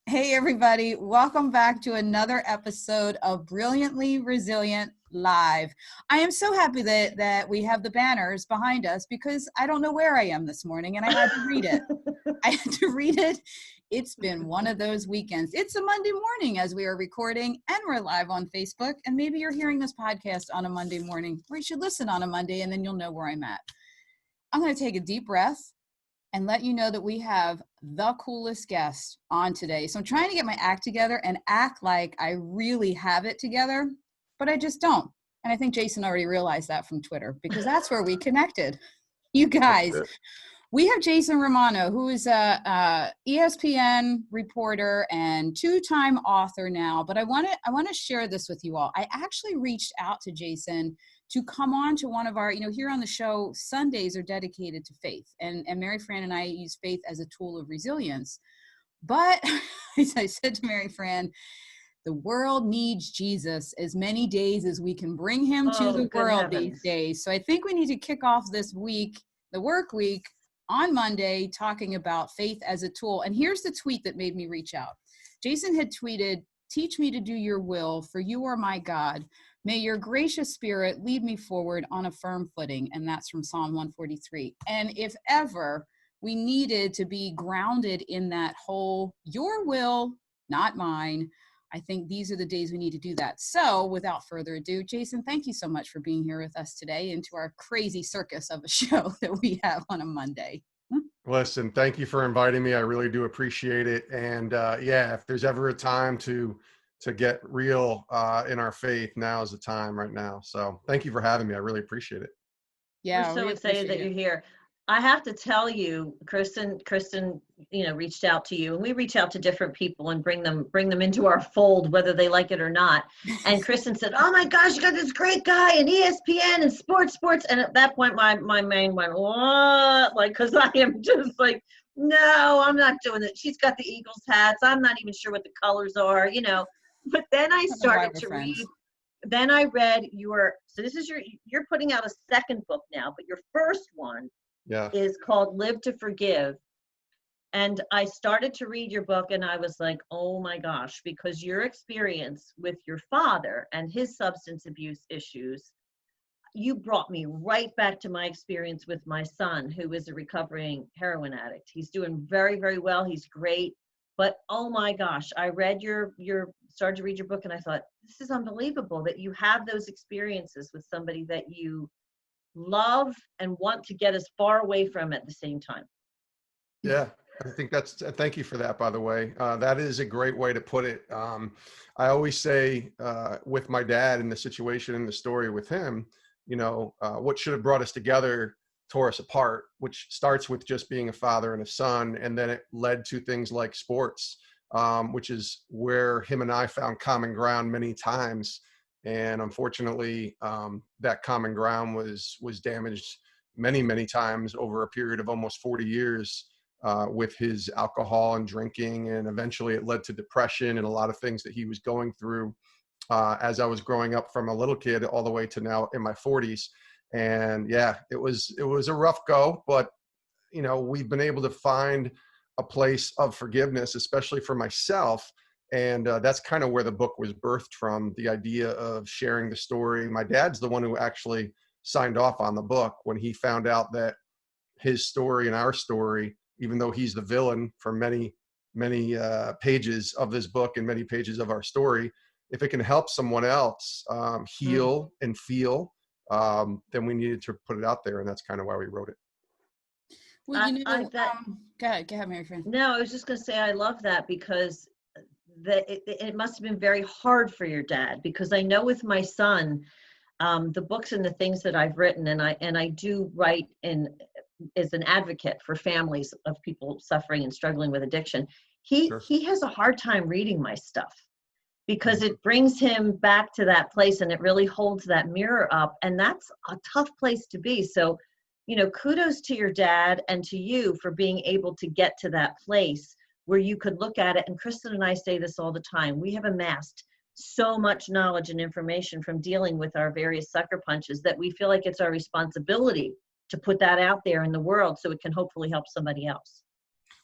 Hey, everybody. Welcome back to another episode of Brilliantly Resilient Live. I am so happy that we have the banners behind us because I don't know where I am this morning and I had to read it. I had to read it. It's been one of those weekends. It's a Monday morning as we are recording and we're live on Facebook. And maybe you're hearing this podcast on a Monday morning, or you should listen on a Monday and then you'll know where I'm at. I'm going to take a deep breath and let you know that we have the coolest guest on today. So I'm trying to get my act together and act like I really have it together, but I just don't. And I think Jason already realized that from Twitter because that's where we connected. You guys, we have Jason Romano, who is a ESPN reporter and two-time author now. But I want to share this with you all. I actually reached out to Jason to come on to one of our, here on the show, Sundays are dedicated to faith. And Mary Fran and I use faith as a tool of resilience. But as I said to Mary Fran, the world needs Jesus as many days as we can bring him to the world these days. So I think we need to kick off this week, the work week, on Monday, talking about faith as a tool. And here's the tweet that made me reach out. Jason had tweeted, "Teach me to do your will, for you are my God. May your gracious spirit lead me forward on a firm footing." And that's from Psalm 143. And if ever we needed to be grounded in that whole, your will, not mine, I think these are the days we need to do that. So without further ado, Jason, thank you so much for being here with us today into our crazy circus of a show that we have on a Monday. Listen, thank you for inviting me. I really do appreciate it. And if there's ever a time to get real in our faith, now is the time right now. So thank you for having me. I really appreciate it. Yeah, we're so excited that you're here. I have to tell you, Kristen, reached out to you, and we reach out to different people and bring them into our fold, whether they like it or not. And Kristen said, "Oh my gosh, you got this great guy in ESPN and sports." And at that point, my mind went, "What?" Like, because I am just like, no, I'm not doing it. She's got the Eagles hats. I'm not even sure what the colors are, But then I started to read. Then I read so this is you're putting out a second book now, but your first one is called Live to Forgive. And I started to read your book and I was like, oh my gosh, because your experience with your father and his substance abuse issues, you brought me right back to my experience with my son, who is a recovering heroin addict. He's doing very, very well. He's great. But oh my gosh, I read started to read your book and I thought, this is unbelievable that you have those experiences with somebody that you love and want to get as far away from at the same time. Yeah, I think thank you for that, by the way. That is a great way to put it. I always say with my dad in the situation, in the story with him, what should have brought us together tore us apart, which starts with just being a father and a son. And then it led to things like sports, which is where him and I found common ground many times. And unfortunately, that common ground was damaged many, many times over a period of almost 40 years with his alcohol and drinking. And eventually it led to depression and a lot of things that he was going through as I was growing up from a little kid all the way to now in my 40s. And it was a rough go, but we've been able to find a place of forgiveness, especially for myself. And that's kind of where the book was birthed from, the idea of sharing the story. My dad's the one who actually signed off on the book when he found out that his story and our story, even though he's the villain for many, many pages of this book and many pages of our story, if it can help someone else heal and feel, then we needed to put it out there. And that's kind of why we wrote it. Well, go ahead, Mary Fran. No, I was just going to say, I love that because it must have been very hard for your dad, because I know with my son, the books and the things that I've written, and I do write as an advocate for families of people suffering and struggling with addiction. He has a hard time reading my stuff because it brings him back to that place and it really holds that mirror up, and that's a tough place to be. So, kudos to your dad and to you for being able to get to that place where you could look at it. And Kristen and I say this all the time. We have amassed so much knowledge and information from dealing with our various sucker punches that we feel like it's our responsibility to put that out there in the world so it can hopefully help somebody else.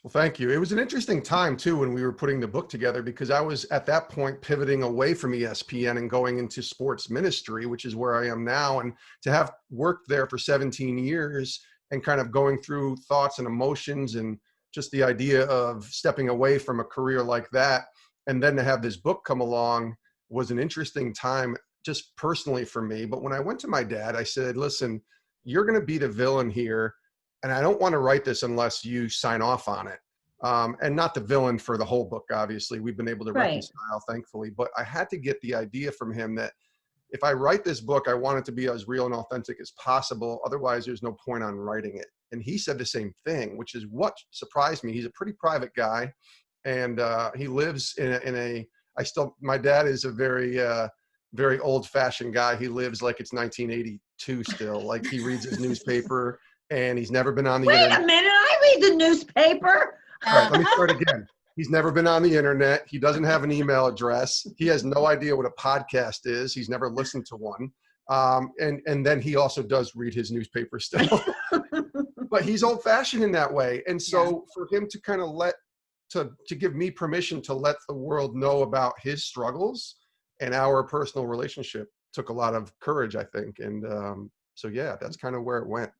Well, thank you. It was an interesting time too when we were putting the book together, because I was at that point pivoting away from ESPN and going into sports ministry, which is where I am now. And to have worked there for 17 years and kind of going through thoughts and emotions and just the idea of stepping away from a career like that, and then to have this book come along was an interesting time just personally for me. But when I went to my dad, I said, listen, you're going to be the villain here, and I don't want to write this unless you sign off on it. And not the villain for the whole book, obviously. We've been able to reconcile, thankfully. But I had to get the idea from him that if I write this book, I want it to be as real and authentic as possible. Otherwise, there's no point on writing it. And he said the same thing, which is what surprised me. He's a pretty private guy, and he lives my dad is a very old-fashioned guy. He lives like it's 1982 still. Like, he reads his newspaper, and he's never been on the internet. Wait a minute, I read the newspaper. All right, let me start again. He's never been on the internet. He doesn't have an email address. He has no idea what a podcast is. He's never listened to one. And then he also does read his newspaper still. But he's old-fashioned in that way. And so for him to kind of to give me permission to let the world know about his struggles and our personal relationship took a lot of courage, I think. And so, yeah, that's kind of where it went.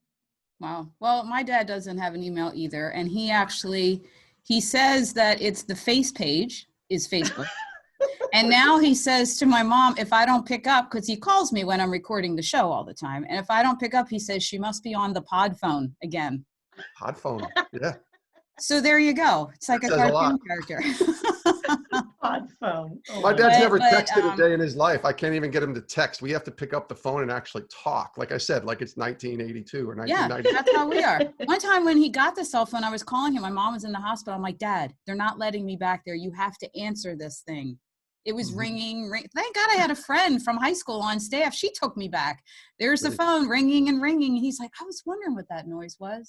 Wow. Well, my dad doesn't have an email either. And he says that it's the face page is Facebook. And now he says to my mom, if I don't pick up, because he calls me when I'm recording the show all the time. And if I don't pick up, he says she must be on the pod phone again. Pod phone. Yeah. So there you go. It's like a cartoon character. Pod phone. Oh, my dad's never texted a day in his life. I can't even get him to text. We have to pick up the phone and actually talk. Like I said, like it's 1982 or 1990. Yeah, that's how we are. One time when he got the cell phone, I was calling him. My mom was in the hospital. I'm like, Dad, they're not letting me back there. You have to answer this thing. It was ringing. Thank God I had a friend from high school on staff. She took me back. There's the phone ringing and ringing. He's like, I was wondering what that noise was.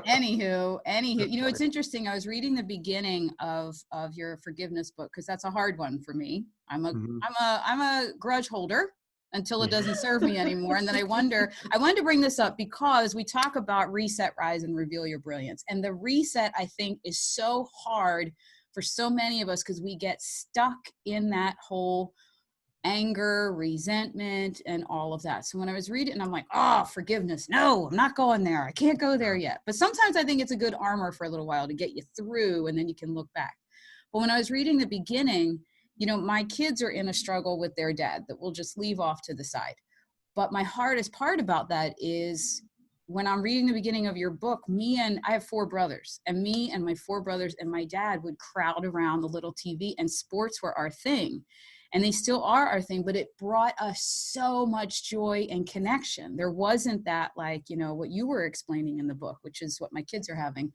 Anywho, it's interesting. I was reading the beginning of your forgiveness book, because that's a hard one for me. I'm a grudge holder until it doesn't serve me anymore. And then I wanted to bring this up because we talk about reset, rise, and reveal your brilliance. And the reset, I think, is so hard for so many of us because we get stuck in that whole anger, resentment, and all of that. So when I was reading, and I'm like, forgiveness. No, I'm not going there. I can't go there yet. But sometimes I think it's a good armor for a little while to get you through, and then you can look back. But when I was reading the beginning, my kids are in a struggle with their dad that we'll just leave off to the side. But my hardest part about that is when I'm reading the beginning of your book, I have 4 brothers, and me and my 4 brothers and my dad would crowd around the little TV, and sports were our thing. And they still are our thing, but it brought us so much joy and connection. There wasn't that, like, what you were explaining in the book, which is what my kids are having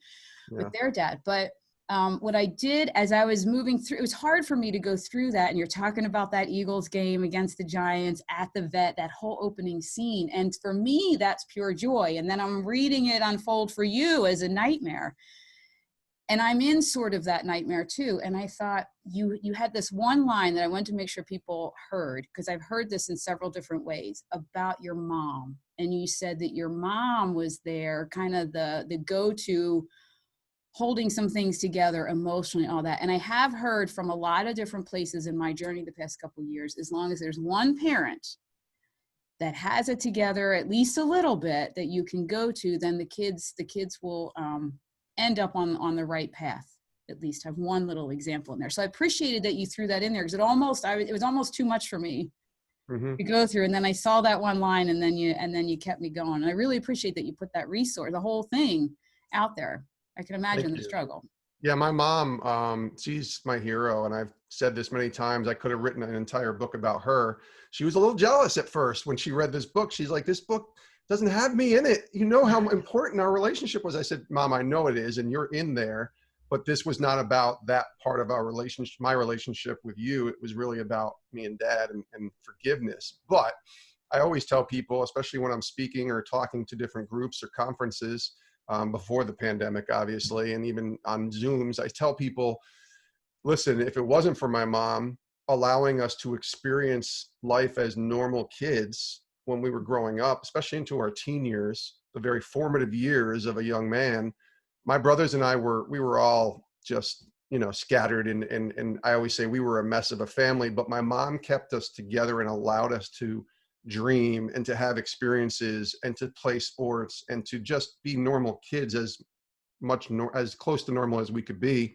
with their dad. But what I did as I was moving through, it was hard for me to go through that. And you're talking about that Eagles game against the Giants at the vet, that whole opening scene. And for me, that's pure joy. And then I'm reading it unfold for you as a nightmare. And I'm in sort of that nightmare too. And I thought you had this one line that I wanted to make sure people heard, because I've heard this in several different ways, about your mom. And you said that your mom was there, kind of the go-to, holding some things together emotionally, all that. And I have heard from a lot of different places in my journey the past couple of years, as long as there's one parent that has it together, at least a little bit, that you can go to, then the kids will end up on the right path, at least have one little example in there. So I appreciated that you threw that in there, because it was almost too much for me to go through. And then I saw that one line, and then you kept me going. And I really appreciate that you put that resource, the whole thing, out there. I can imagine the struggle. Yeah, my mom, she's my hero. And I've said this many times, I could have written an entire book about her. She was a little jealous at first when she read this book. She's like, this book doesn't have me in it. You know how important our relationship was. I said, Mom, I know it is, and you're in there, but this was not about that part of our relationship, my relationship with you. It was really about me and Dad and forgiveness. But I always tell people, especially when I'm speaking or talking to different groups or conferences, before the pandemic, obviously, and even on Zooms, I tell people, listen, if it wasn't for my mom allowing us to experience life as normal kids when we were growing up, especially into our teen years, the very formative years of a young man, my brothers and we were all just, scattered. And I always say we were a mess of a family, but my mom kept us together and allowed us to dream and to have experiences and to play sports and to just be normal kids as close to normal as we could be,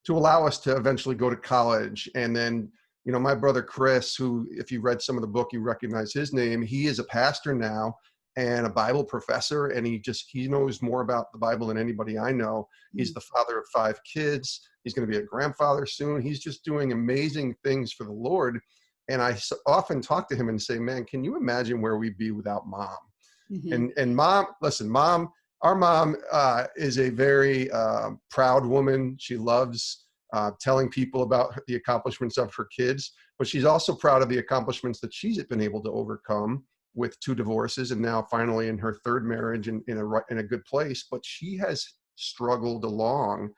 to allow us to eventually go to college. And then, my brother Chris, who, if you read some of the book, you recognize his name. He is a pastor now and a Bible professor, and he knows more about the Bible than anybody I know. He's the father of 5 kids. He's going to be a grandfather soon. He's just doing amazing things for the Lord. And I often talk to him and say, man, can you imagine where we'd be without mom? Mm-hmm. And mom, listen, our mom is a very proud woman. She loves telling people about the accomplishments of her kids, but she's also proud of the accomplishments that she's been able to overcome with 2 divorces and now finally in her 3rd marriage in a good place. But she has struggled along,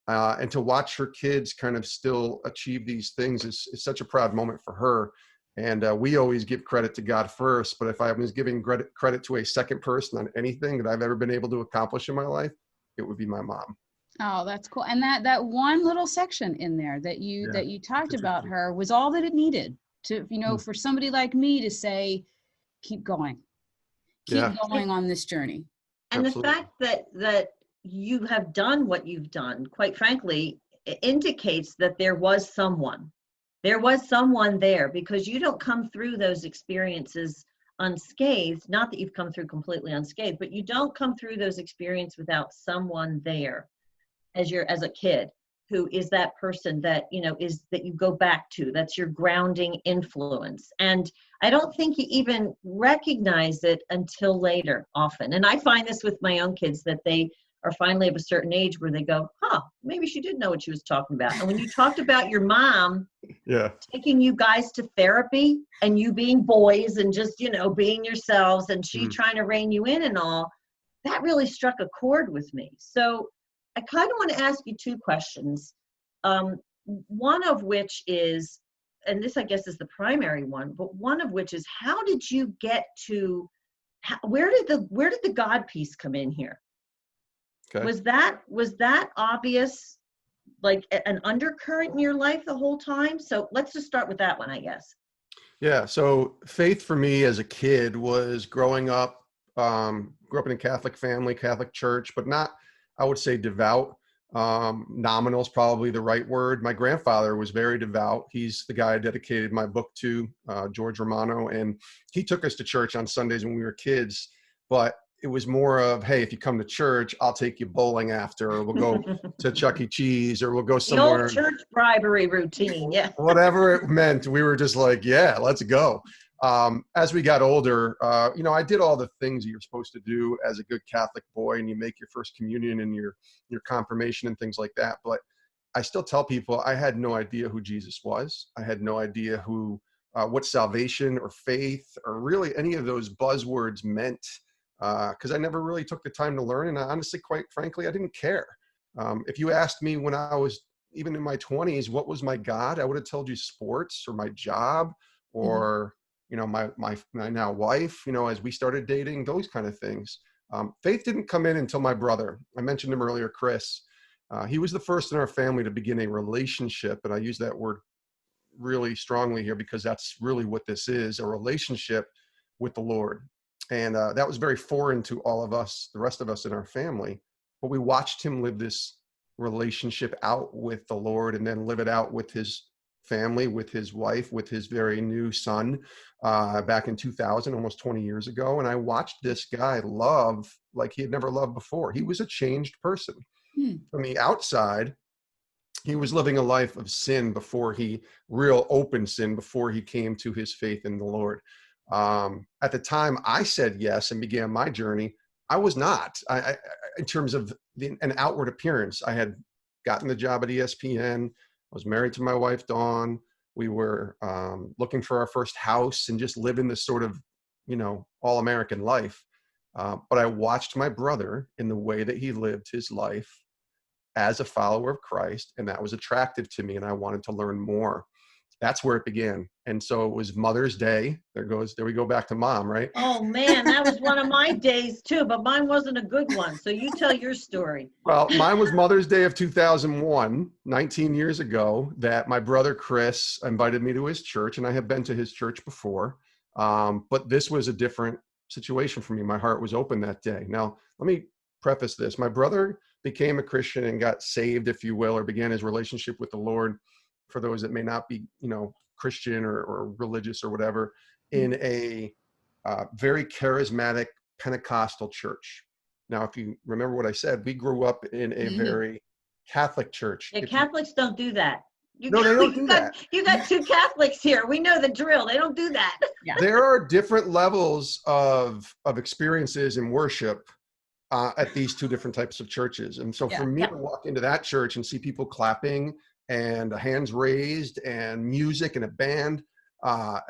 and to watch her kids kind of still achieve these things is such a proud moment for her. And we always give credit to God first, but if I was giving credit to a second person on anything that I've ever been able to accomplish in my life, it would be my mom. Oh, that's cool. And that one little section in there that you talked about her was all that it needed to, for somebody like me to say, keep going on this journey. And Absolutely. The fact that you have done what you've done, quite frankly, indicates that there was someone there, because you don't come through those experiences unscathed. Not that you've come through completely unscathed, but you don't come through those experiences without someone there as a kid who is that person that, that you go back to. That's your grounding influence. And I don't think you even recognize it until later often. And I find this with my own kids, that they are finally of a certain age where they go, maybe she did know what she was talking about. And when you talked about your mom taking you guys to therapy and you being boys and just, being yourselves, and she trying to rein you in and all, that really struck a chord with me. So I kind of want to ask you 2 questions. One of which is, and this I guess is the primary one, but one of which is, how did you get to, where did the God piece come in here? Okay. Was that obvious, like an undercurrent in your life the whole time? So let's just start with that one, I guess. Yeah. So faith for me as a kid was growing up, grew up in a Catholic family, Catholic church, but not, I would say, devout. Nominal is probably the right word. My grandfather was very devout. He's the guy I dedicated my book to, George Romano, and he took us to church on Sundays when we were kids. But it was more of, hey, if you come to church, I'll take you bowling after, or we'll go to Chuck E. Cheese, or we'll go somewhere. The old church bribery routine, yeah. Whatever it meant, we were just like, yeah, let's go. As we got older, I did all the things you're supposed to do as a good Catholic boy, and you make your first communion and your confirmation and things like that. But I still tell people I had no idea who Jesus was. I had no idea what salvation or faith or really any of those buzzwords meant, because I never really took the time to learn. And I honestly, quite frankly, I didn't care. If you asked me when I was even in my 20s, what was my God, I would have told you sports or my job or my now wife, as we started dating, those kind of things. Faith didn't come in until my brother. I mentioned him earlier, Chris. He was the first in our family to begin a relationship. And I use that word really strongly here because that's really what this is, a relationship with the Lord. And that was very foreign to all of us, the rest of us in our family. But we watched him live this relationship out with the Lord and then live it out with his family, with his wife, with his very new son back in 2000, almost 20 years ago. And I watched this guy love like he had never loved before. He was a changed person. From the outside, he was living a life of sin real open sin before he came to his faith in the Lord. At the time I said yes and began my journey, I was not. I in terms of an outward appearance, I had gotten the job at ESPN. I was married to my wife, Dawn. We were looking for our first house and just living this sort of, all-American life. But I watched my brother in the way that he lived his life as a follower of Christ, and that was attractive to me, and I wanted to learn more. that's where it began. And so it was Mother's Day. There we go back to mom, right? Oh man, that was one of my days too, but mine wasn't a good one. So you tell your story. Well, mine was Mother's Day of 2001, 19 years ago, that my brother Chris invited me to his church, and I had been to his church before. But this was a different situation for me. My heart was open that day. Now, let me preface this. My brother became a Christian and got saved, if you will, or began his relationship with the Lord, for those that may not be, Christian or religious or whatever, in a very charismatic Pentecostal church. Now, if you remember what I said, we grew up in a very Catholic church. Yeah, Catholics don't do that. No, they don't do that. You got two Catholics here. We know the drill. They don't do that. Yeah. There are different levels of experiences in worship at these two different types of churches. And so for me to walk into that church and see people clapping and hands raised and music and a band,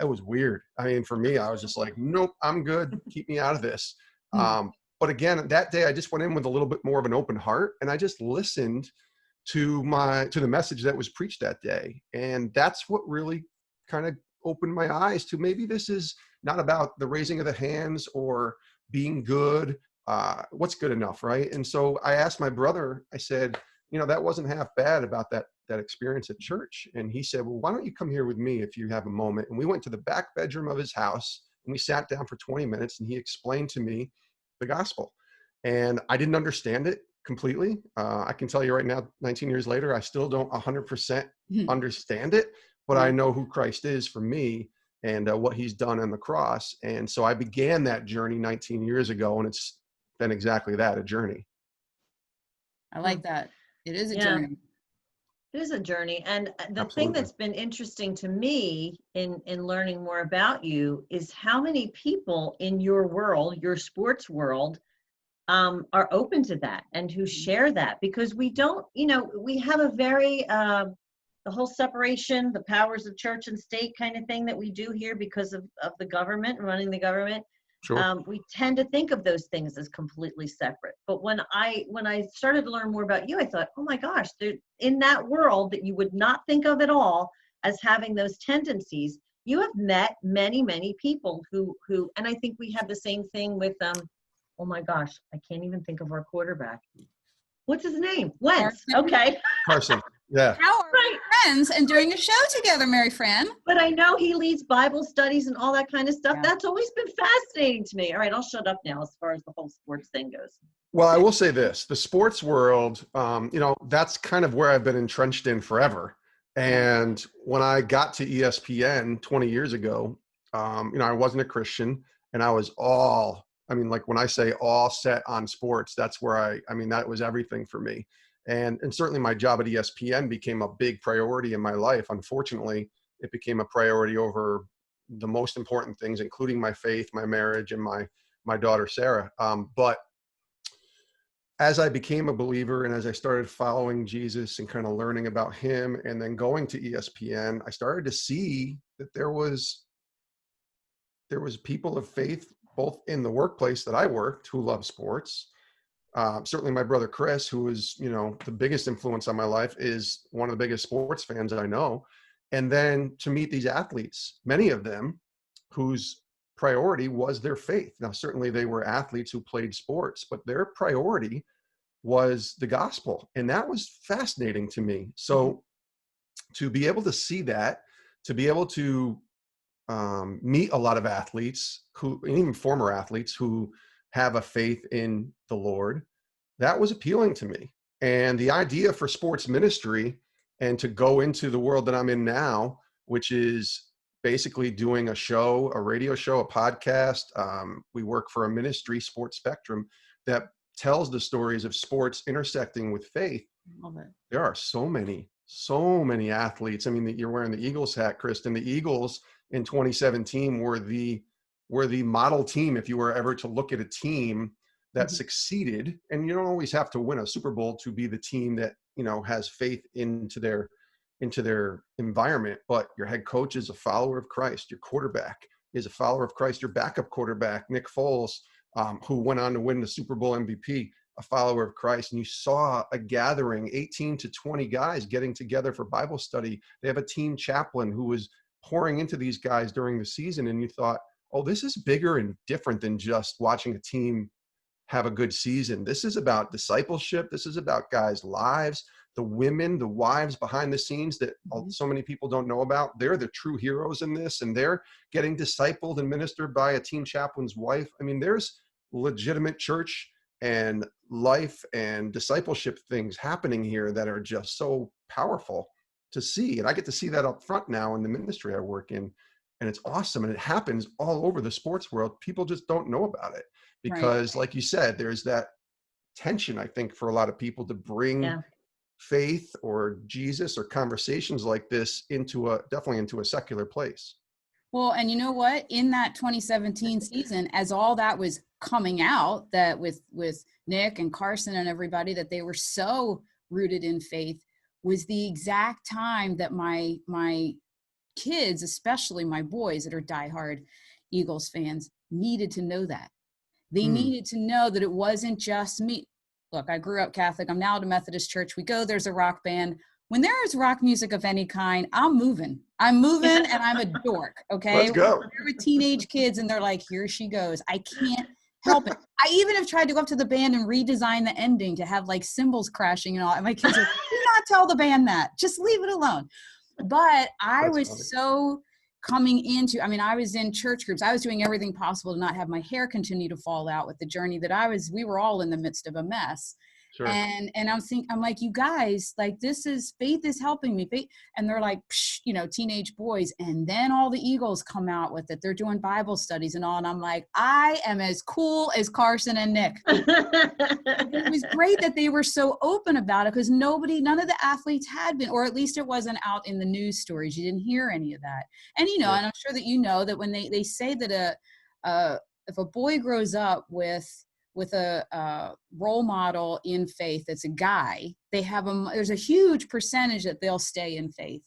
it was weird. I mean, for me, I was just like, nope, I'm good. Keep me out of this. But again, that day I just went in with a little bit more of an open heart, and I just listened to the message that was preached that day. And that's what really kind of opened my eyes to maybe this is not about the raising of the hands or being good. What's good enough, right? And so I asked my brother, I said, that wasn't half bad about that experience at church. And he said, well, why don't you come here with me if you have a moment? And we went to the back bedroom of his house and we sat down for 20 minutes and he explained to me the gospel. And I didn't understand it completely. I can tell you right now, 19 years later, I still don't 100% understand it, but I know who Christ is for me and what he's done on the cross. And so I began that journey 19 years ago, and it's been exactly that, a journey. I like that. It is a journey. It is a journey. And the Absolutely. thing that's been interesting to me in learning more about you is how many people in your world, your sports world, are open to that and who share that, because we don't, we have a very, the whole separation, the powers of church and state kind of thing that we do here because of the government, running the government. Sure. We tend to think of those things as completely separate. But when I started to learn more about you, I thought, oh my gosh, in that world that you would not think of at all as having those tendencies, you have met many, many people who, and I think we have the same thing with, oh my gosh, I can't even think of our quarterback. What's his name? Wentz. Okay. Carson. Yeah. How are we friends and doing a show together, Mary Fran? But I know he leads Bible studies and all that kind of stuff. Yeah. That's always been fascinating to me. All right, I'll shut up now as far as the whole sports thing goes. Well, I will say this, the sports world, that's kind of where I've been entrenched in forever. And when I got to ESPN 20 years ago, I wasn't a Christian, and I was when I say all set on sports, that's where that was everything for me. And certainly my job at ESPN became a big priority in my life. Unfortunately, it became a priority over the most important things, including my faith, my marriage, and my daughter, Sarah. But as I became a believer and as I started following Jesus and kind of learning about him and then going to ESPN, I started to see that there was people of faith, both in the workplace that I worked, who love sports. Certainly my brother, Chris, who is, the biggest influence on my life, is one of the biggest sports fans I know. And then to meet these athletes, many of them whose priority was their faith. Now, certainly they were athletes who played sports, but their priority was the gospel. And that was fascinating to me. So to be able to see that, to be able to meet a lot of athletes and even former athletes who have a faith in the Lord, that was appealing to me. And the idea for sports ministry and to go into the world that I'm in now, which is basically doing a radio show, a podcast. We work for a ministry, Sports Spectrum, that tells the stories of sports intersecting with faith. Love it. There are so many athletes. I mean, you're wearing the Eagles hat, Kristen. The Eagles in 2017 were the model team. If you were ever to look at a team that succeeded, and you don't always have to win a Super Bowl to be the team that, has faith into their environment, but your head coach is a follower of Christ. Your quarterback is a follower of Christ. Your backup quarterback, Nick Foles, who went on to win the Super Bowl MVP. a follower of Christ, and you saw a gathering, 18 to 20 guys getting together for Bible study. They have a team chaplain who was pouring into these guys during the season. And you thought, oh, this is bigger and different than just watching a team have a good season. This is about discipleship. This is about guys' lives, the women, the wives behind the scenes that so many people don't know about. They're the true heroes in this, and they're getting discipled and ministered by a team chaplain's wife. I mean, there's legitimate church and life and discipleship things happening here that are just so powerful to see. And I get to see that up front now in the ministry I work in. And it's awesome. And it happens all over the sports world. People just don't know about it because, like you said, there's that tension, I think, for a lot of people to bring faith or Jesus or conversations like this definitely into a secular place. Well, and you know what? In that 2017 season, as all that was coming out, that with Nick and Carson and everybody, that they were so rooted in faith, was the exact time that my kids, especially my boys that are diehard Eagles fans, needed to know that. They needed to know that it wasn't just me. Look, I grew up Catholic. I'm now at a Methodist church. We go, there's a rock band. When there is rock music of any kind, I'm moving and I'm a dork. Okay. Let's go. They're with teenage kids and they're like, here she goes. I can't help it. I even have tried to go up to the band and redesign the ending to have like cymbals crashing and all. And my kids are, do not tell the band that. Just leave it alone. But I was so coming into, I mean, I was in church groups. I was doing everything possible to not have my hair continue to fall out with the journey that we were all in the midst of a mess. Sure. And I'm like, you guys, like, faith is helping me. Faith. And they're like, psh, teenage boys. And then all the Eagles come out with it. They're doing Bible studies and all. And I'm like, I am as cool as Carson and Nick. It was great that they were so open about it because none of the athletes had been, or at least it wasn't out in the news stories. You didn't hear any of that. And, and I'm sure that that when they say that if a boy grows up with a role model in faith that's a guy, there's a huge percentage that they'll stay in faith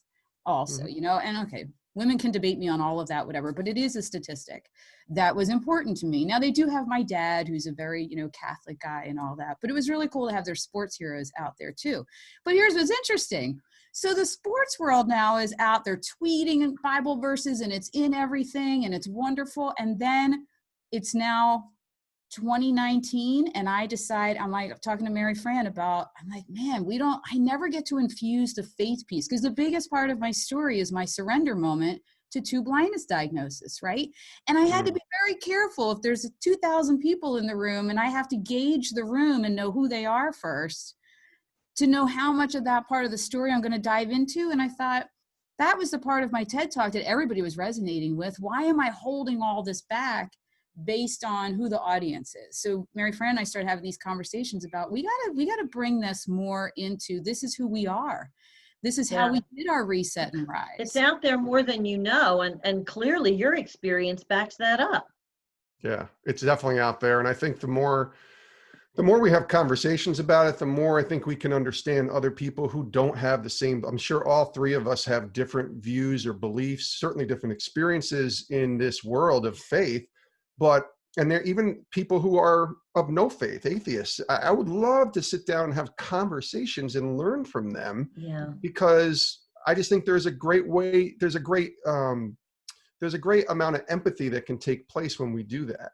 also, and okay, women can debate me on all of that, whatever, but it is a statistic that was important to me. Now they do have my dad, who's a very, Catholic guy and all that, but it was really cool to have their sports heroes out there too. But here's what's interesting. So the sports world now is out there tweeting Bible verses and it's in everything and it's wonderful. And then it's now 2019 and I decide, I'm like talking to Mary Fran I'm like, man, I never get to infuse the faith piece because the biggest part of my story is my surrender moment to 2 blindness diagnosis, right? And I had to be very careful if there's 2,000 people in the room and I have to gauge the room and know who they are first to know how much of that part of the story I'm going to dive into. And I thought that was the part of my TED Talk that everybody was resonating with. Why am I holding all this back based on who the audience is? So Mary Fran and I started having these conversations about we gotta bring this more into, this is who we are. This is how we did our reset and rise. It's out there more than you know, and clearly your experience backs that up. Yeah, it's definitely out there. And I think the more we have conversations about it, the more I think we can understand other people who don't have the same. I'm sure all 3 of us have different views or beliefs, certainly different experiences in this world of faith. And there are even people who are of no faith, atheists. I would love to sit down and have conversations and learn from them. Yeah. Because I just think there's a great amount of empathy that can take place when we do that.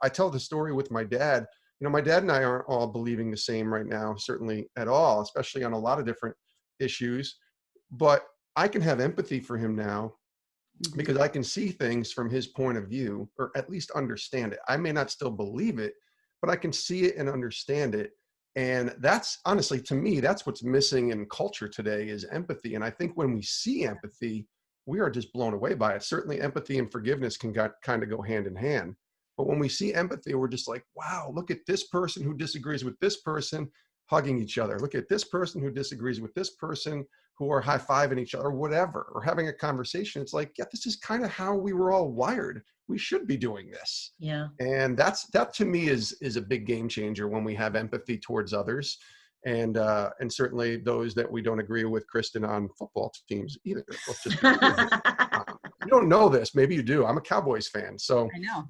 I tell the story with my dad. My dad and I aren't all believing the same right now, certainly at all, especially on a lot of different issues. But I can have empathy for him now because I can see things from his point of view, or at least understand it. I may not still believe it, but I can see it and understand it. And that's honestly, to me, that's what's missing in culture today is empathy. And I think when we see empathy, we are just blown away by it. Certainly empathy and forgiveness can kind of go hand in hand. But when we see empathy, we're just like, wow, look at this person who disagrees with this person hugging each other. Look at this person who disagrees with this person who are high-fiving each other, or whatever, or having a conversation. It's like, yeah, this is kind of how we were all wired. We should be doing this. Yeah. And that to me is a big game changer when we have empathy towards others. And certainly those that we don't agree with, Kristen, on football teams either. Let's just You don't know this. Maybe you do. I'm a Cowboys fan. So I know.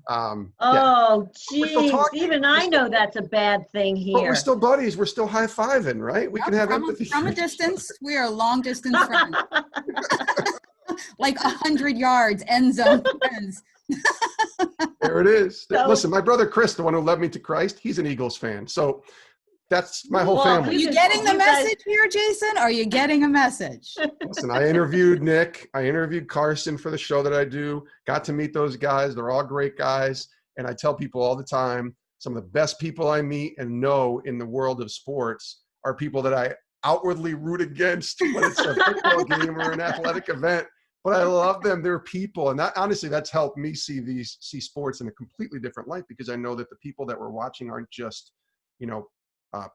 Oh, We're still geez. talking. Even I know that's a bad thing But here. we're still buddies. We're still high-fiving, right? We can have empathy. From a distance, we are long distance friends. Like 100 yards, end zone friends. There it is. So- Listen, my brother Chris, the one who led me to Christ, he's an Eagles fan. So that's my whole Well, family. Are you getting the message here, Jason? Are you getting a message? Listen, I interviewed Nick. I interviewed Carson for the show that I do. Got to meet those guys. They're all great guys. And I tell people all the time, some of the best people I meet and know in the world of sports are people that I outwardly root against when it's a football game or an athletic event. But I love them. They're people. And that, honestly, that's helped me see sports in a completely different light, because I know that the people that we're watching aren't just,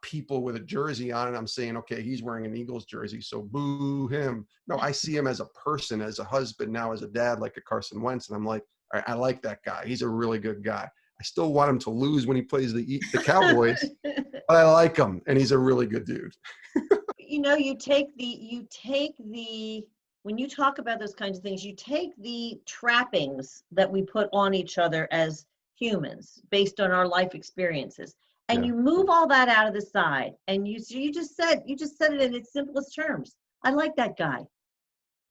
people with a jersey on, and I'm saying, okay, he's wearing an Eagles jersey, so boo him. No, I see him as a person, as a husband, now as a dad, like a Carson Wentz, and I'm like, all right, I like that guy. He's a really good guy. I still want him to lose when he plays the Cowboys, but I like him, and he's a really good dude. When you talk about those kinds of things, you take the trappings that we put on each other as humans based on our life experiences, and you move all that out of the side, and you just said it in its simplest terms. I like that guy.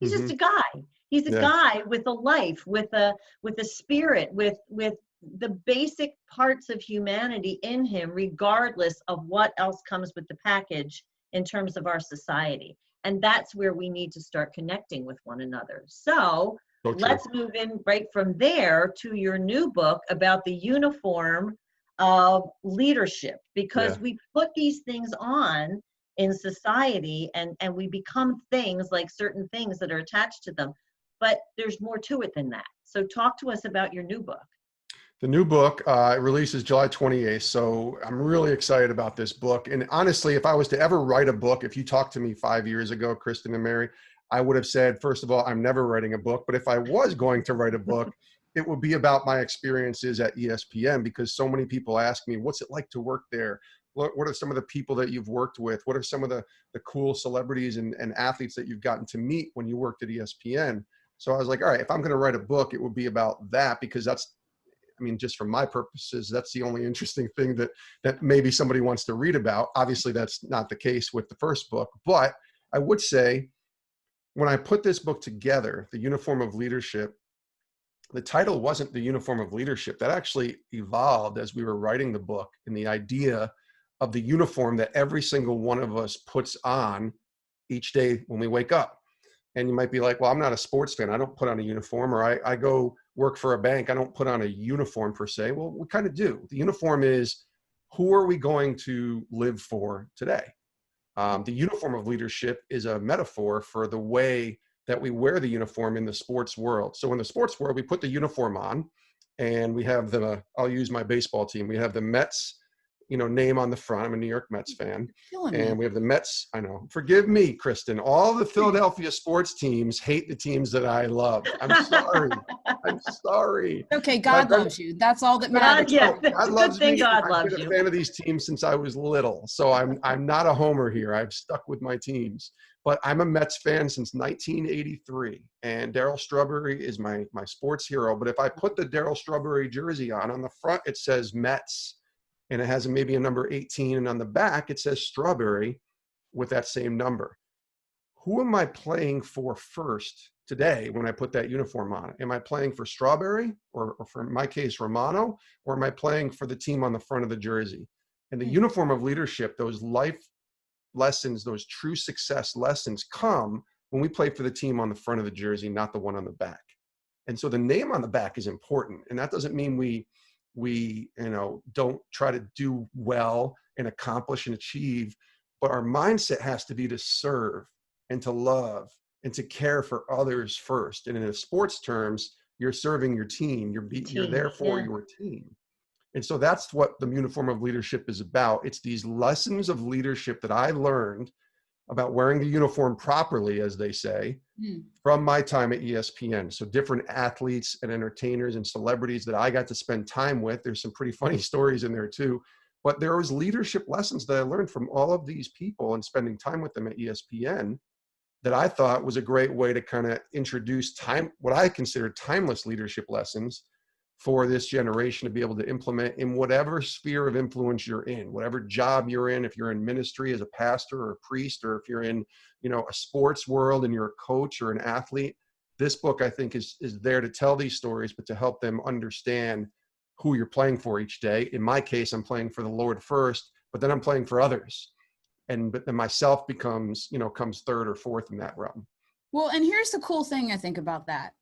He's just a guy. He's a guy with a life, with a spirit, with the basic parts of humanity in him, regardless of what else comes with the package in terms of our society. And that's where we need to start connecting with one another. So let's move in right from there to your new book about the uniform of leadership, because we put these things on in society, and we become things, like certain things that are attached to them. But there's more to it than that. So talk to us about your new book. The new book releases July 28th, so I'm really excited about this book. And honestly, if I was to ever write a book, if you talked to me 5 years ago, Kristen and Mary, I would have said, first of all, I'm never writing a book. But if I was going to write a book, it would be about my experiences at ESPN, because so many people ask me, what's it like to work there? What are some of the people that you've worked with? What are some of the cool celebrities and athletes that you've gotten to meet when you worked at ESPN? So I was like, all right, if I'm going to write a book, it would be about that, because just for my purposes, that's the only interesting thing that maybe somebody wants to read about. Obviously, that's not the case with the first book. But I would say, when I put this book together, The Uniform of Leadership, the title wasn't The Uniform of Leadership. That actually evolved as we were writing the book, in the idea of the uniform that every single one of us puts on each day when we wake up. And you might be like, well, I'm not a sports fan. I don't put on a uniform, or I go work for a bank. I don't put on a uniform per se. Well, we kind of do. The uniform is, who are we going to live for today? The uniform of leadership is a metaphor for the way that we wear the uniform in the sports world. So in the sports world, we put the uniform on, and we have I'll use my baseball team. We have the Mets, name on the front. I'm a New York Mets fan. And we have the Mets. I know. Forgive me, Kristen. All the Philadelphia sports teams hate the teams that I love. I'm sorry. I'm sorry. Okay, God loves you. That's all that matters. God loves me. God I've loves been you. a fan of these teams since I was little. So I'm not a homer here. I've stuck with my teams. But I'm a Mets fan since 1983. And Darryl Strawberry is my sports hero. But if I put the Darryl Strawberry jersey on the front, it says Mets. And it has maybe a number 18, and on the back it says Strawberry with that same number. Who am I playing for first today when I put that uniform on? Am I playing for Strawberry, or for, in my case, Romano, or am I playing for the team on the front of the jersey? And the uniform of leadership, those life lessons, those true success lessons, come when we play for the team on the front of the jersey, not the one on the back. And so the name on the back is important, and that doesn't mean we don't try to do well and accomplish and achieve, but our mindset has to be to serve and to love and to care for others first. And in sports terms, you're serving your team. You're there for your team. And so that's what the uniform of leadership is about. It's these lessons of leadership that I learned about wearing the uniform properly, as they say, from my time at ESPN. So different athletes and entertainers and celebrities that I got to spend time with. There's some pretty funny stories in there too. But there was leadership lessons that I learned from all of these people and spending time with them at ESPN that I thought was a great way to kind of introduce what I consider timeless leadership lessons for this generation to be able to implement in whatever sphere of influence you're in, whatever job you're in. If you're in ministry as a pastor or a priest, or if you're in, a sports world and you're a coach or an athlete, this book, I think, is there to tell these stories, but to help them understand who you're playing for each day. In my case, I'm playing for the Lord first, but then I'm playing for others. But then myself comes third or fourth in that realm. Well, and here's the cool thing I think about that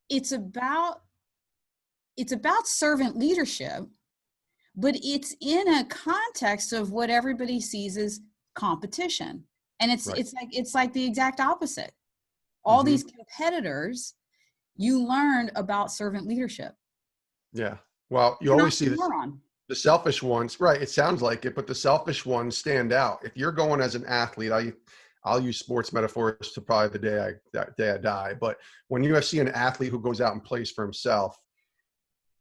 it's about servant leadership, but it's in a context of what everybody sees as competition. And it's like the exact opposite. All these competitors, you learn about servant leadership. Yeah. Well, you always see the selfish ones, right? It sounds like it, but the selfish ones stand out. If you're going as an athlete, I'll use sports metaphors to probably the day I die. But when you see an athlete who goes out and plays for himself,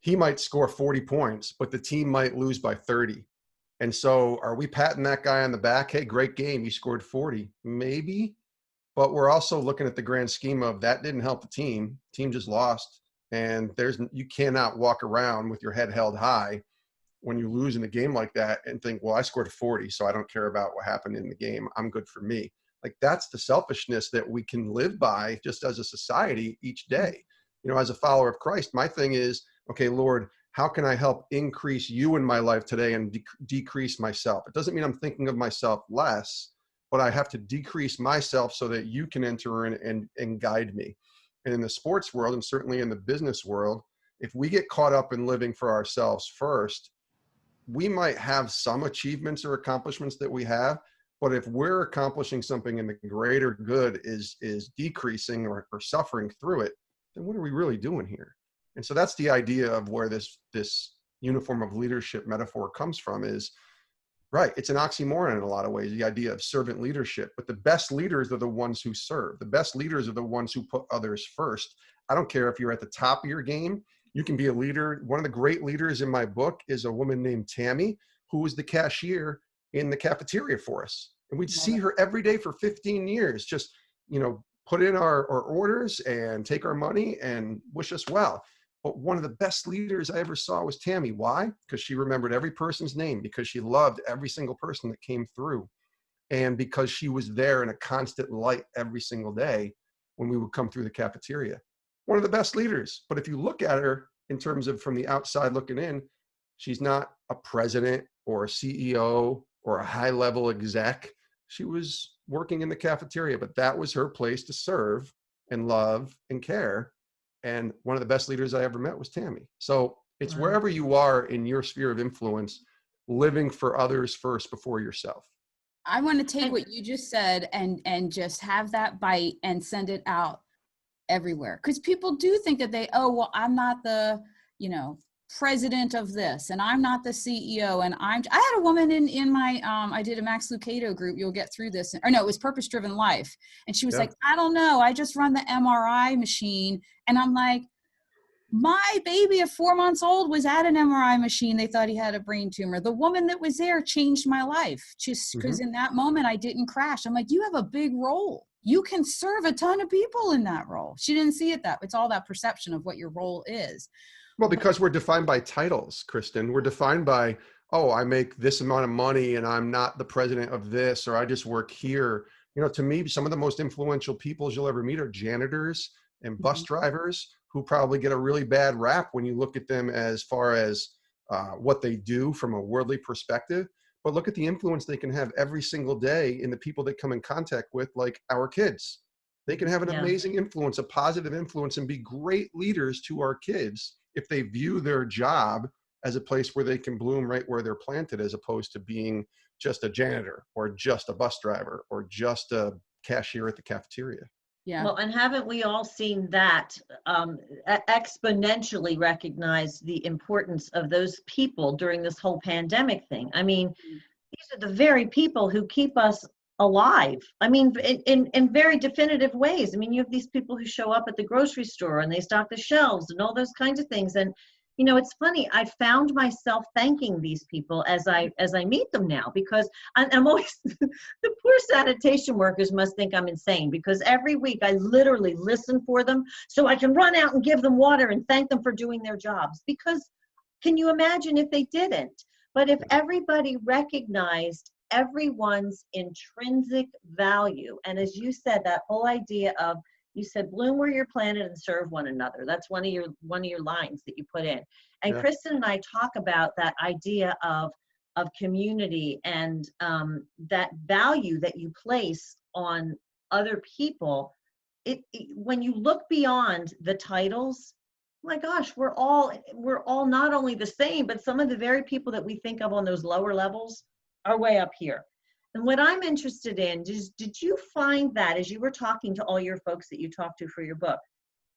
he might score 40 points, but the team might lose by 30. And so are we patting that guy on the back? Hey, great game. You scored 40. Maybe. But we're also looking at the grand scheme of that didn't help the team. Team just lost. And you cannot walk around with your head held high when you lose in a game like that and think, well, I scored 40, so I don't care about what happened in the game. I'm good for me. Like, that's the selfishness that we can live by just as a society each day. As a follower of Christ, my thing is, okay, Lord, how can I help increase you in my life today and decrease myself? It doesn't mean I'm thinking of myself less, but I have to decrease myself so that you can enter in and guide me. And in the sports world, and certainly in the business world, if we get caught up in living for ourselves first, we might have some achievements or accomplishments that we have, but if we're accomplishing something and the greater good is decreasing or suffering through it, then what are we really doing here? And so that's the idea of where this uniform of leadership metaphor comes from is, right, it's an oxymoron in a lot of ways, the idea of servant leadership, but the best leaders are the ones who serve. The best leaders are the ones who put others first. I don't care if you're at the top of your game. You can be a leader. One of the great leaders in my book is a woman named Tammy, who was the cashier in the cafeteria for us. And we'd see her every day for 15 years, just, put in our orders and take our money and wish us well. But one of the best leaders I ever saw was Tammy. Why? Because she remembered every person's name, because she loved every single person that came through, and because she was there in a constant light every single day when we would come through the cafeteria. One of the best leaders. But if you look at her in terms of from the outside looking in, she's not a president or a CEO or a high-level exec. She was working in the cafeteria, but that was her place to serve and love and care. And one of the best leaders I ever met was Tammy. So it's wherever you are in your sphere of influence, living for others first before yourself. I want to take what you just said and just have that bite and send it out everywhere. Because people do think that I'm not the, president of this, and I'm not the CEO. And I had a woman in my, I did a Max Lucado group, you'll get through this. Or no, it was Purpose Driven Life. And she was like, I don't know. I just run the MRI machine. And I'm like, my baby at 4 months old was at an MRI machine. They thought he had a brain tumor. The woman that was there changed my life just because in that moment I didn't crash. I'm like, you have a big role. You can serve a ton of people in that role. She didn't see it it's all that perception of what your role is. Well, because we're defined by titles, Kristen. We're defined by, I make this amount of money and I'm not the president of this, or I just work here. To me, some of the most influential people you'll ever meet are janitors and bus drivers, who probably get a really bad rap when you look at them as far as what they do from a worldly perspective. But look at the influence they can have every single day in the people they come in contact with, like our kids. They can have an amazing influence, a positive influence, and be great leaders to our kids if they view their job as a place where they can bloom right where they're planted, as opposed to being just a janitor or just a bus driver or just a cashier at the cafeteria. Yeah. Well, and haven't we all seen that exponentially recognize the importance of those people during this whole pandemic thing? I mean, these are the very people who keep us alive. I mean, in very definitive ways. I mean, you have these people who show up at the grocery store and they stock the shelves and all those kinds of things. And it's funny. I found myself thanking these people as I meet them now, because I'm always the poor sanitation workers must think I'm insane, because every week I literally listen for them so I can run out and give them water and thank them for doing their jobs. Because can you imagine if they didn't? But if everybody recognized everyone's intrinsic value, and as you said, that whole idea of, you said, bloom where you're planted and serve one another. That's one of your lines that you put in. And Yeah. Kristen and I talk about that idea of community, and that value that you place on other people. When you look beyond the titles, my gosh, we're all not only the same, but some of the very people that we think of on those lower levels are way up here. And what I'm interested in is, did you find that as you were talking to all your folks that you talked to for your book,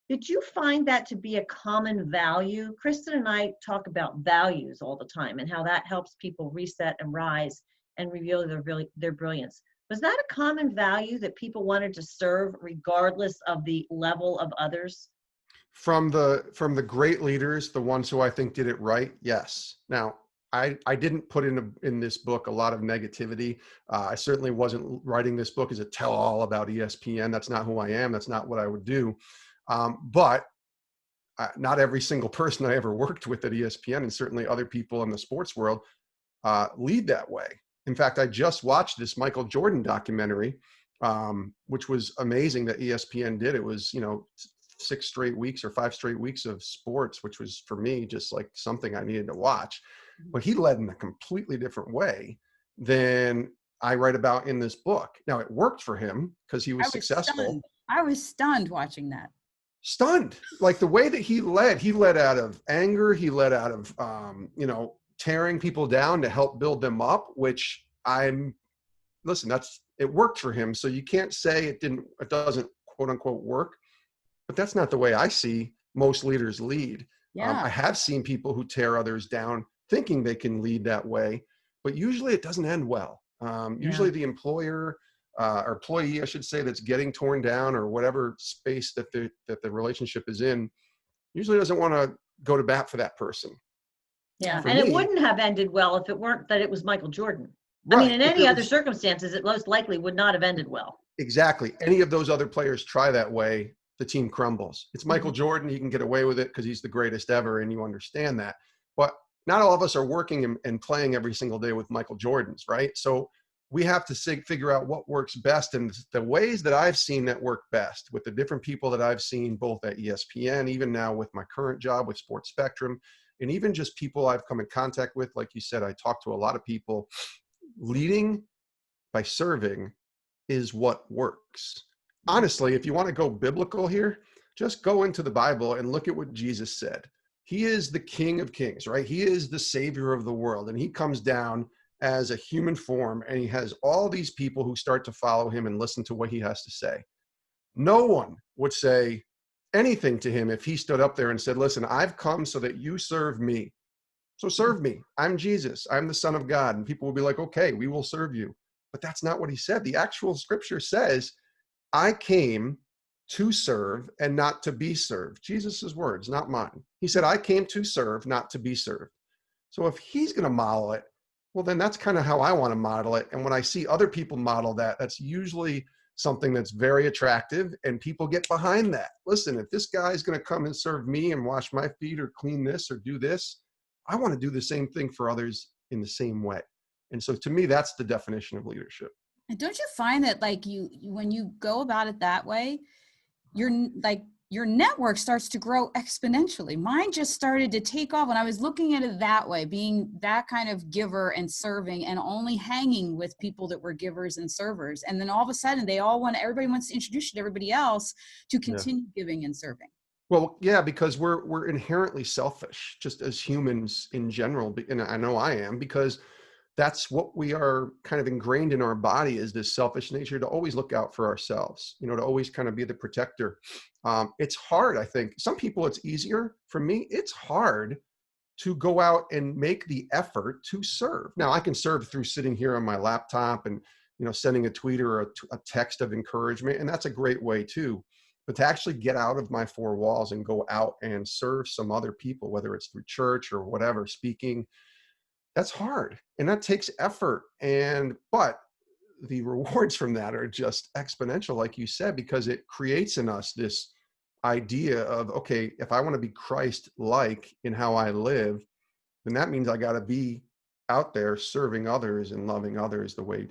did you find that to be a common value? Kristen and I talk about values all the time and how that helps people reset and rise and reveal their brilliance. Was that a common value that people wanted to serve regardless of the level of others? From the great leaders, the ones who I think did it right, yes. Now, I didn't put in this book a lot of negativity. I certainly wasn't writing this book as a tell-all about ESPN. That's not who I am. That's not what I would do. But not every single person I ever worked with at ESPN, and certainly other people in the sports world, lead that way. In fact, I just watched this Michael Jordan documentary, which was amazing that ESPN did. It was, 6 straight weeks or 5 straight weeks of sports, which was for me just like something I needed to watch. But he led in a completely different way than I write about in this book. Now, it worked for him because he was successful. Stunned. I was stunned watching that. Stunned. Like the way that he led out of anger. He led out of, tearing people down to help build them up, which it worked for him. So you can't say it doesn't quote unquote work, but that's not the way I see most leaders lead. Yeah. I have seen people who tear others down thinking they can lead that way, but usually it doesn't end well. Usually the employer or employee, I should say, that's getting torn down, or whatever space that the relationship is in, usually doesn't want to go to bat for that person. Yeah, For and it me, wouldn't have ended well if it weren't that it was Michael Jordan. right, I mean, in any other was, circumstances, it most likely would not have ended well. exactly. Any of those other players try that way, the team crumbles. It's Michael Jordan. He can get away with it because he's the greatest ever, and you understand that. But not all of us are working and playing every single day with Michael Jordans, right? So we have to figure out what works best. And the ways that I've seen that work best with the different people that I've seen, both at ESPN, even now with my current job with Sports Spectrum, and even just people I've come in contact with, like you said, I talk to a lot of people. Leading by serving is what works. Honestly, if you want to go biblical here, just go into the Bible and look at what Jesus said. He is the King of Kings, right? He is the Savior of the world, and he comes down as a human form, and he has all these people who start to follow him and listen to what he has to say. No one would say anything to him if he stood up there and said, listen, I've come so that you serve me. So serve me. I'm Jesus. I'm the Son of God. And people will be like, okay, we will serve you. But that's not what he said. The actual scripture says, I came to serve and not to be served. Jesus' words, not mine. He said, I came to serve, not to be served. So if he's going to model it, well, then that's kind of how I want to model it. And when I see other people model that, that's usually something that's very attractive, and people get behind that. Listen, if this guy's going to come and serve me and wash my feet or clean this or do this, I want to do the same thing for others in the same way. And so to me, that's the definition of leadership. And don't you find that like when you go about it that way, your network starts to grow exponentially. Mine just started to take off when I was looking at it that way, being that kind of giver and serving and only hanging with people that were givers and servers. And then all of a sudden everybody wants to introduce you to everybody else to continue giving and serving. Well, yeah, because we're inherently selfish just as humans in general. And I know I am, because that's what we are kind of ingrained in our body, is this selfish nature to always look out for ourselves, to always kind of be the protector. It's hard, I think. Some people it's easier. For me, it's hard to go out and make the effort to serve. Now, I can serve through sitting here on my laptop and, sending a tweet or a text of encouragement. And that's a great way too. but to actually get out of my four walls and go out and serve some other people, whether it's through church or whatever, speaking, that's hard and that takes effort. But the rewards from that are just exponential, like you said, because it creates in us this idea of, okay, if I want to be Christ-like in how I live, then that means I got to be out there serving others and loving others the way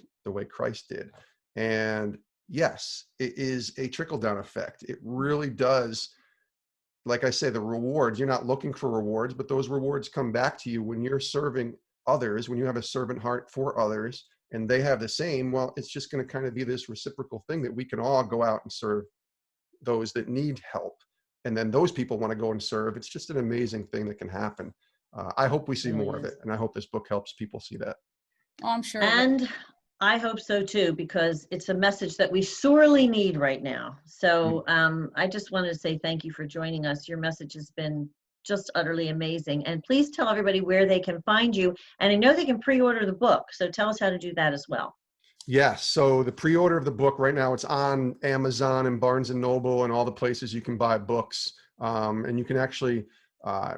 Christ did. And yes, it is a trickle-down effect. It really does. Like I say, the rewards, you're not looking for rewards, but those rewards come back to you when you're serving others, when you have a servant heart for others and they have the same. Well, it's just going to kind of be this reciprocal thing that we can all go out and serve those that need help. And then those people want to go and serve. It's just an amazing thing that can happen. I hope we see more of it. And I hope this book helps people see that. Oh, I'm sure. And I hope so too, because it's a message that we sorely need right now. So I just wanted to say thank you for joining us. Your message has been just utterly amazing. And please tell everybody where they can find you. And I know they can pre-order the book. So tell us how to do that as well. Yes. So the pre-order of the book right now, it's on Amazon and Barnes & Noble and all the places you can buy books. And you can actually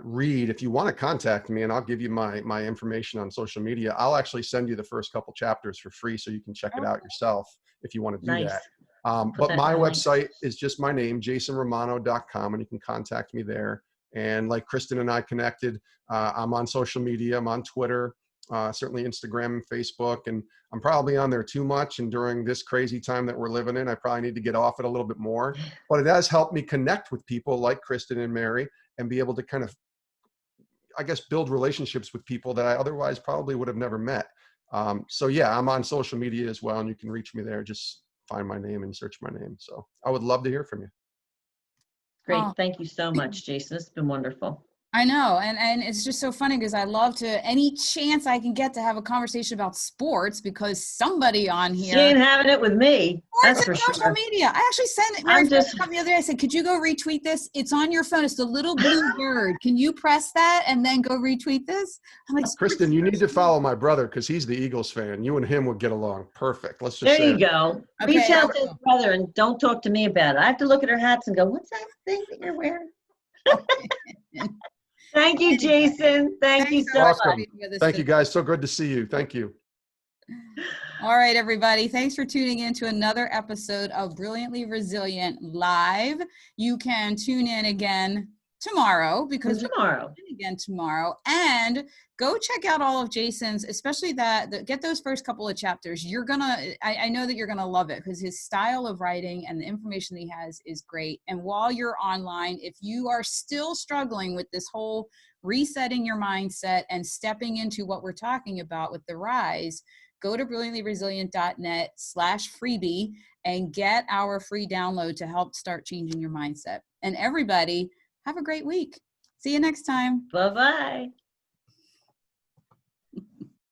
read. If you want to contact me, and I'll give you my information on social media, I'll actually send you the first couple chapters for free so you can check it out yourself if you want to do that. But my website is just my name, jasonromano.com, and you can contact me there. And like Kristen and I connected, I'm on social media. I'm on Twitter, certainly Instagram and Facebook, and I'm probably on there too much. And during this crazy time that we're living in, I probably need to get off it a little bit more. But it has helped me connect with people like Kristen and Mary and be able to kind of, I guess, build relationships with people that I otherwise probably would have never met. So yeah, I'm on social media as well, and you can reach me there. Just find my name and search my name. So I would love to hear from you. Great. Thank you so much, Jason. It's been wonderful. I know. And it's just so funny because I love to, any chance I can get to have a conversation about sports, because somebody on here. She ain't having it with me. That's for social sure. media. I actually sent it. Mary sent it the other day. I said, could you go retweet this? It's on your phone. It's the little blue bird. Can you press that and then go retweet this? I'm like, Kristen, you need to follow my brother because he's the Eagles fan. You and him would get along perfect. Let's just there say you go. Okay, reach out to his brother and don't talk to me about it. I have to look at her hats and go, what's that thing that you're wearing? Thank you, Jason. Thank you so much. Thank you, guys. So good to see you. Thank you. All right, everybody. Thanks for tuning in to another episode of Brilliantly Resilient Live. You can tune in again tomorrow, because tomorrow, and go check out all of Jason's, especially get those first couple of chapters. You're gonna, I know that you're gonna love it, because his style of writing and the information that he has is great. And while you're online, if you are still struggling with this whole resetting your mindset and stepping into what we're talking about with the rise, go to brilliantlyresilient.net/freebie and get our free download to help start changing your mindset. And everybody, have a great week. See you next time. Bye-bye.